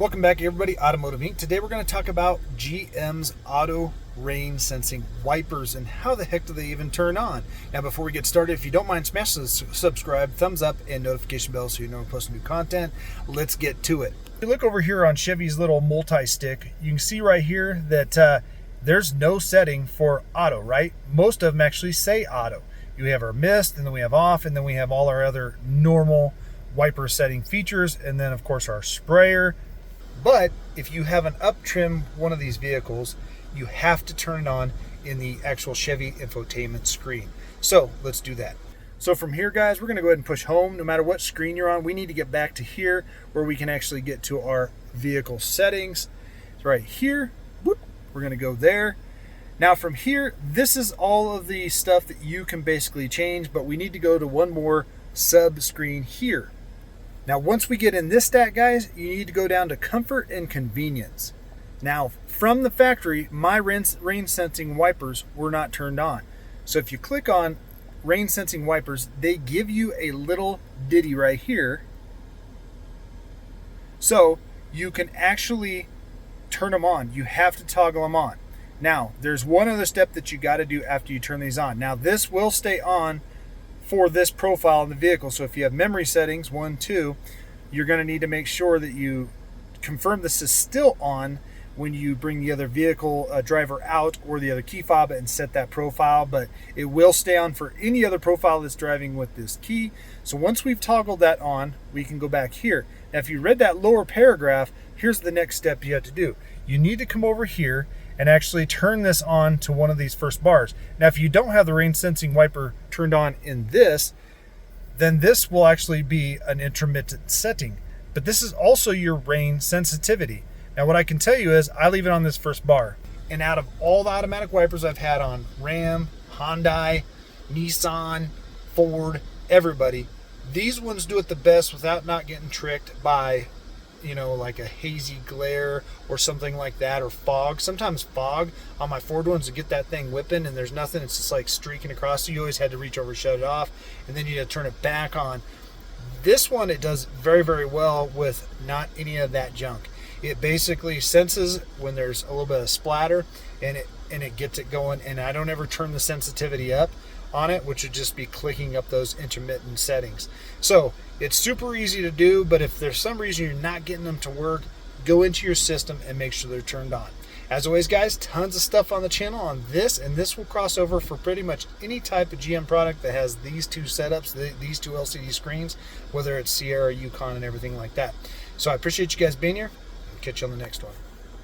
Welcome back, everybody. Automotive Inc. Today we're going to talk about GM's auto rain sensing wipers and how the heck do they even turn on. Now, before we get started, if you don't mind, smash the subscribe, thumbs up, and notification bell so you know when we post new content. Let's get to it. If you look over here on Chevy's little multi-stick, you can see right here that there's no setting for auto, right? Most of them actually say auto. You have our mist, and then we have off, and then we have all our other normal wiper setting features, and then of course our sprayer. But if you have an up trim one of these vehicles, you have to turn it on in the actual Chevy infotainment screen. So let's do that. So from here, guys, we're going to go ahead and push home. No matter what screen you're on, we need to get back to here where we can actually get to our vehicle settings. So right here, whoop, we're going to go there. Now from here, this is all of the stuff that you can basically change, but we need to go to one more sub screen here. Now, once we get in this stat, guys, you need to go down to comfort and convenience. Now, from the factory, my rain sensing wipers were not turned on. So if you click on rain sensing wipers, they give you a little ditty right here. So you can actually turn them on. You have to toggle them on. Now, there's one other step that you got to do after you turn these on. Now, this will stay on for this profile in the vehicle. So if you have memory settings 1, 2, you're going to need to make sure that you confirm this is still on when you bring the other vehicle driver out or the other key fob and set that profile, but it will stay on for any other profile that's driving with this key. So once we've toggled that on, we can go back here. Now if you read that lower paragraph, here's the next step you have to do. You need to come over here and actually turn this on to one of these first bars. Now, if you don't have the rain sensing wiper turned on in this, then this will actually be an intermittent setting. But this is also your rain sensitivity. Now, what I can tell you is I leave it on this first bar. And out of all the automatic wipers I've had on Ram, Hyundai, Nissan, Ford, everybody, these ones do it the best without not getting tricked by like a hazy glare or something like that, or fog. Sometimes fog on my Ford ones to get that thing whipping and there's nothing, it's just like streaking across. So you always had to reach over, shut it off, and then you had to turn it back on. This one, it does very, very well with not any of that junk. It basically senses when there's a little bit of splatter and it gets it going, and I don't ever turn the sensitivity up on it, which would just be clicking up those intermittent settings. So it's super easy to do, but if there's some reason you're not getting them to work, go into your system and make sure they're turned on. As always, guys, tons of stuff on the channel on this, and this will cross over for pretty much any type of GM product that has these two setups, these two LCD screens, whether it's Sierra, Yukon, and everything like that. So I appreciate you guys being here. I'll catch you on the next one.